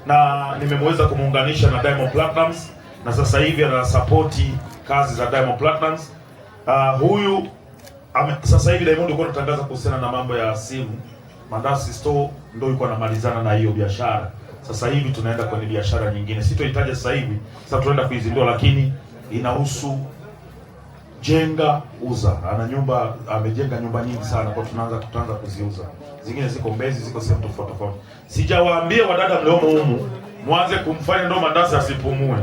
na nimemweza kumuunganisha na Diamond Platnumz na sasa hivi anasapoti kazi za Diamond Platnumz. Huyu sasa hivi Diamond yuko anatangaza kuhusiana na mambo ya simu. Mandasi Store ndio yuko anamalizana na hiyo biashara. Sasa hivi tunaenda kwenye biashara nyingine. Sitoitaja sasa hivi. Sasa tunaenda kuizindua, lakini inahusu jenga uza. Ana nyumba, amejenga nyumba nyingi sana, kwa tutaanza kuziuza. Zingine ziko Mbezi, ziko sehemu tofauti tofauti. Sijawaambia wadada mliomo humu mwanze kumfanya ndo Mandasi asipumue.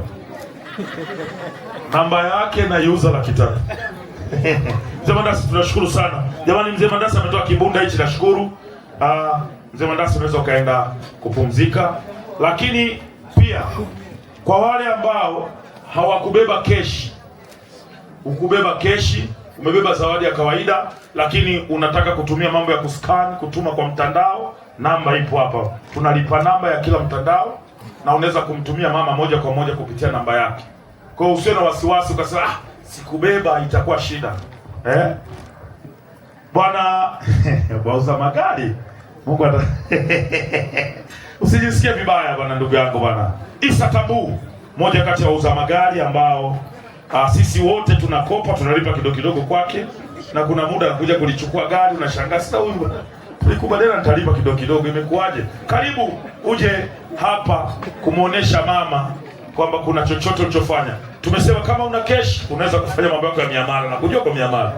Namba yake na user 300,000. Mzee Mandasi tunashukuru sana. Jamani, Mzee Mandasi ametoa kibunda hichi, nashukuru. Mzee Mandasi unaweza ukaenda kupumzika, lakini pia kwa wale ambao hawakubeba keshi, ukubeba keshi, umebeba zawadi ya kawaida, lakini unataka kutumia mambo ya kuscan, kutuma kwa mtandao, namba ipo hapa. Tunalipa namba ya kila mtandao na unaweza kumtumia mama moja kwa moja kupitia namba yake. Kwa hiyo usiwe na wasiwasi ukasema sikubeba itakuwa shida. Bwana bauza magari. Mungu ata usijisikie vibaya bwana, ndugu yangu bwana. Isa Tabu, moja kati ya wauza magari ambao sisi wote tunakopa, tunalipa kidogo kidogo kwake, na kuna muda anakuja kulichukua gari unashangaa, sasa huyu tulikubaliana nitalipa kidogo kidogo, imekuaje? Karibu uje hapa kumuonesha mama kwamba kuna chochote ulichofanya. Tumesema kama una cash unaweza kufanya mambo yako ya miamala na kujua kwa miamala.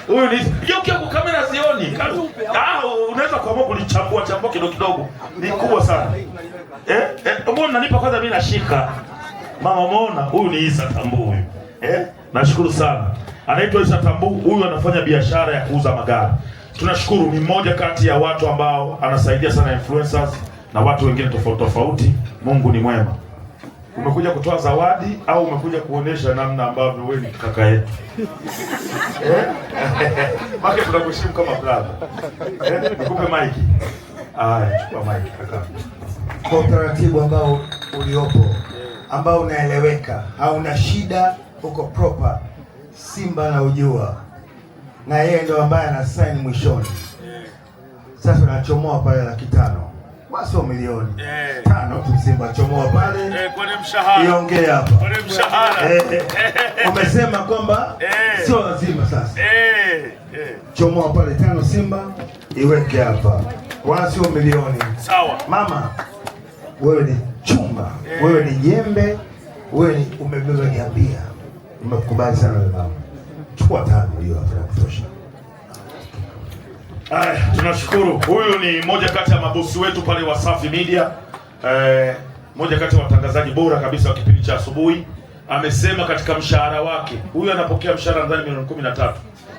Huyu ni geukia kwa kamera sioni. Unaweza kuamua kulichambua kidogo kidogo. Ni kubwa sana. Mbona nanipa kwanza mimi nashika. Mama umeona, huyu ni Isa Tambu huyu. Nashukuru sana. Anaitwa Isa Tambu, huyu anafanya biashara ya kuuza magari. Tunashukuru, ni mmoja kati ya watu ambao anasaidia sana influencers na watu wengine tofauti tofauti. Mungu ni mwema. Umekuja kutoa zawadi au umekuja kuonesha namna ambavyo wewe ni kaka yetu? Maki tunakuheshimu kama brother. Nikupe mic. Chukua mic kaka. Kwa utaratibu ambao uliopo, ambao unaeleweka, hauna shida, uko proper. Simba na ujua. Na yeye ndio ambaye ana sign mwishoni. Sasa tunachomoa pale 500,000. Basi milioni 5 tu Simba chomoa pale. Kwenye mshahara. Iongee hapa. Kwenye mshahara. Umesema kwamba sio lazima sasa. Chomoa pale 5 Simba iweke hapa. Wala sio milioni. Sawa. Mama, wewe ni chuma. Wewe ni jembe. Wewe ni umebeba niambia. Nimekubali sana wewe mama. Chukua 5 hiyo hapa kutosha. Tunashukuru. Huyu ni moja kati ya mabosi wetu pale Wasafi Media. Moja kati ya watangazaji bora kabisa wa kipindi cha asubuhi. Amesema katika mshahara wake, huyu anapokea mshahara ndani milioni 13.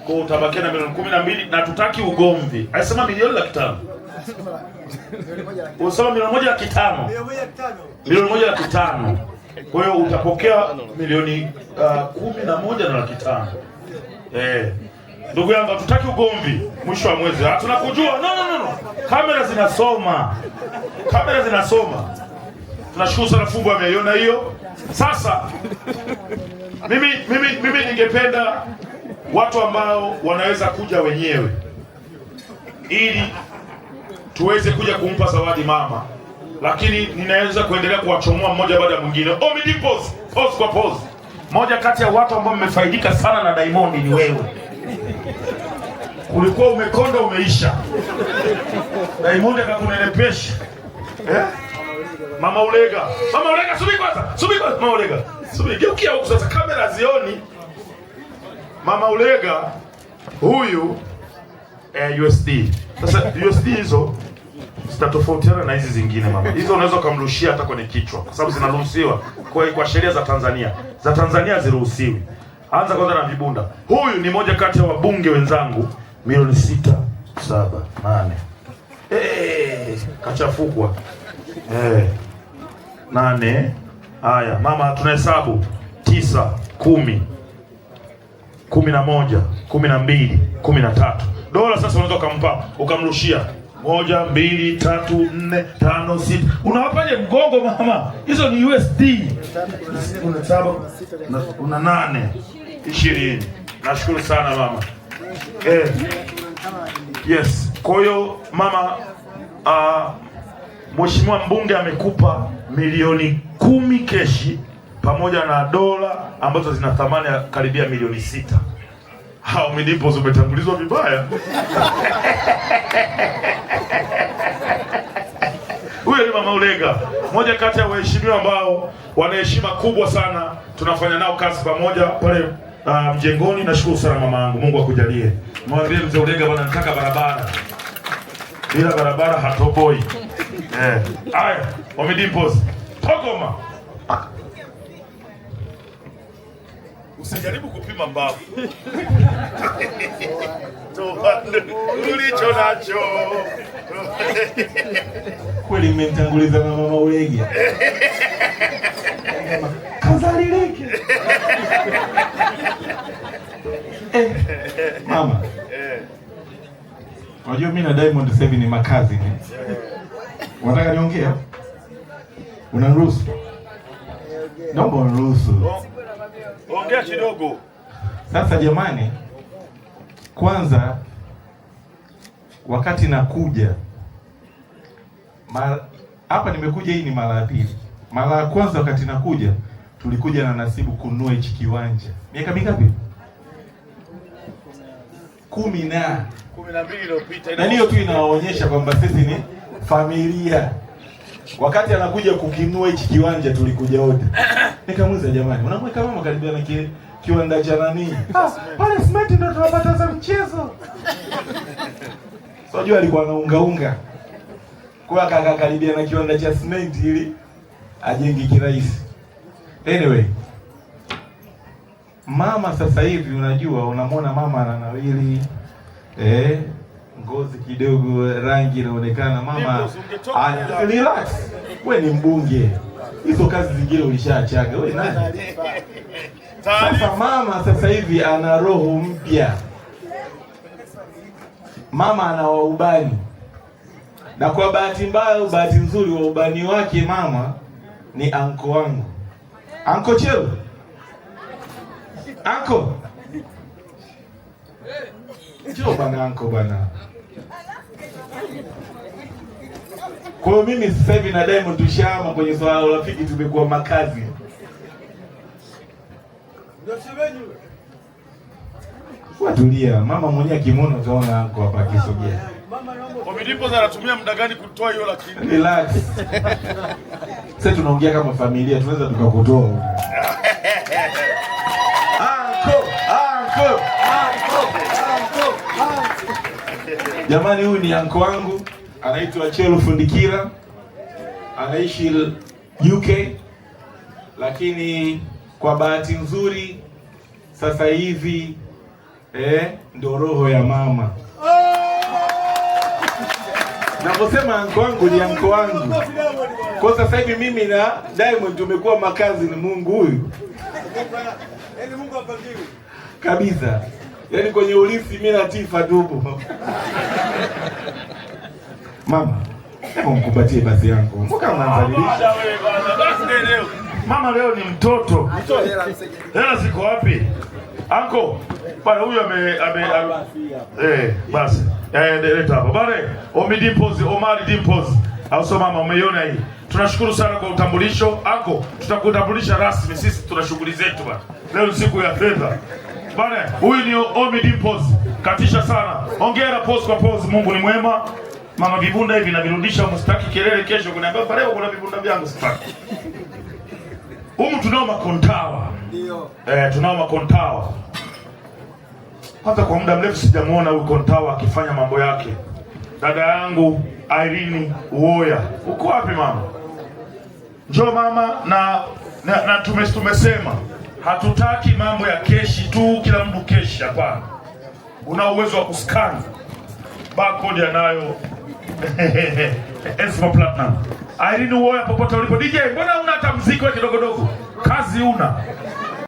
Kwa hiyo utabakia na milioni 12 na tutaki ugomvi. Anasema milioni 500,000. Unasema milioni 1,500,000. Milioni 1,500,000. Kwa hiyo utapokea milioni 11 na 500,000. Ndugu yangu, hatutaki ugomvi mwisho wa mwezi. Tunakujua. No. Kamera zinasoma. Kamera zinasoma. Tunashukuru sana Fumbo ameiona hiyo. Sasa mimi ningependa watu ambao wanaweza kuja wenyewe ili tuweze kuja kumpa zawadi mama. Lakini ninaweza kuendelea kuwachomoa mmoja baada ya mwingine. Pause kwa pause. Moja kati ya watu ambao mmefaidika sana na Diamond ni wewe. Ulikuwa umekonda umeisha. Diamond akakunenepesha. Mama Ulega, subiri kwanza. Mama Ulega. Subiri, geukia huko sasa, kamera zioni. Mama Ulega huyu USD. Sasa USD hizo zitatofautiana na hizi zingine mama. Hizo unaweza kumrushia hata kwenye kichwa kwa sababu zinaruhusiwa kwa sheria za Tanzania. Za Tanzania ziruhusiwi. Anza kwanza na vibunda. Huyu ni moja kati ya wabunge wenzangu, milioni 6, 7, 8. Kachafukwa. 8. Haya, mama tunahesabu 9, 10, 11, 12, 13. Dola sasa unaweza ukamrushia 1, 2, 3, 4, 5, 6. Unawapaje mgongo mama? Hizo ni USD. Una 8, 20. Nashukuru sana mama. Yes. Kwa hiyo mama Mheshimiwa mbunge amekupa milioni 10 keshi pamoja na dola ambazo zina thamani ya karibia milioni 6. Hao milipo umetangulizwa vibaya. Huyo ni Mama Ulega, mmoja kati ya waheshimiwa ambao wana heshima kubwa sana. Tunafanya nao kazi pamoja pale mjengoni. Nashukuru sana mama yangu, Mungu akujalie. Mwambie mzee Ulega bwana, nataka barabara. Bila barabara hatoboi. Haya, Omidimpos. Togoma. Usijaribu kupima mbavu. Ulicho nacho. Kweli mmenitanguliza na Mama Ulega. Kazalileke. Mama. Unajua mimi na Diamond sasa hivi ni makazi ni. Unataka niongee? Unaruhusu? Naomba uniruhusu. Ongea kidogo. Sasa jamani, kwanza wakati nakuja hapa nimekuja, hii ni mara ya pili. Mara ya kwanza wakati nakuja tulikuja na Nasibu kununua hichi kiwanja. Miaka mingapi? 12 iliyopita. Na hiyo tu inaonyesha kwamba sisi ni familia. Wakati anakuja kukinua hichi kiwanja tulikuja wote. Nikamuuliza, jamani, unamweka mama karibu na kiwanda cha nani? Pale smart ndio tunapata za mchezo. Sio, alikuwa anaunga. Kwa akakaribia na kiwanda cha cement ili ajenge kirahisi. Anyway, mama sasa hivi unajua, unamwona mama ananawili, ngozi kidogo, rangi inaonekana mama. Relax. Wewe ni mbunge. Hizo kazi zingine ulishaachaga. Wewe nani? Sasa mama sasa hivi ana roho mpya. Mama ana waubani. Na kwa bahati mbaya, bahati nzuri, wa ubani wake mama ni anko wangu. Anko Chelo. Anko. Njoo bana anko bana. Kwa hiyo mimi sasa hivi na Diamond tushama kwenye swala la rafiki, tumekuwa makazi. Ndio shemeji. Watulia, mama mwenyewe kimono utaona anko hapa akisogea. Omidimpos anatumia muda gani kutoa hiyo lakini? Relax. Sasa tunaongea kama familia, tunaweza tukakutoa. Anko. Jamani, huyu ni anko wangu, anaitwa Chelo Fundikira. Anaishi UK, lakini kwa bahati nzuri sasa hivi ndo roho ya mama. Naposema anko wangu ni anko wangu. Kwa sasa hivi mimi na Diamond tumekuwa makazi, ni Mungu huyu. Yaani Mungu apangiwe. Kabisa. Yaani kwenye urithi mimi na Tifa tupo. Mama, hebu mkumbatie basi yangu. Mbona unanizalilisha? Mama leo ni mtoto. Hela ziko wapi? Anko, bwana huyu basi. Leta hapa. Bwana, Omidimpos, Omari Dimpos. Au so mama, umeiona hii. Tunashukuru sana kwa utambulisho. Anko, tutakutambulisha rasmi, sisi tuna shughuli zetu bwana. Leo ni siku ya fedha. Bwana, huyu ni Omidimpos. Katisha sana. Hongera pose kwa pose, Mungu ni mwema. Mama, vibunda hivi navirudisha, msitaki kelele kesho kuniambia leo kuna vibunda vyangu sitaki. Humu tunao makontawa. Ndio. Tunao makontawa. Kwanza kwa muda mrefu sijamuona huyu kontawa akifanya mambo yake. Dada yangu Irene Uwoya. Uko wapi mama? Njoo mama, na tumesema hatutaki mambo ya keshi tu, kila mtu keshi, hapana. Una uwezo wa kuskani. Barcode anayo. Esmo Platinum. Irene Uwoya, popote ulipo. DJ, mbona una hata muziki wa kidogo dogo? Kazi una.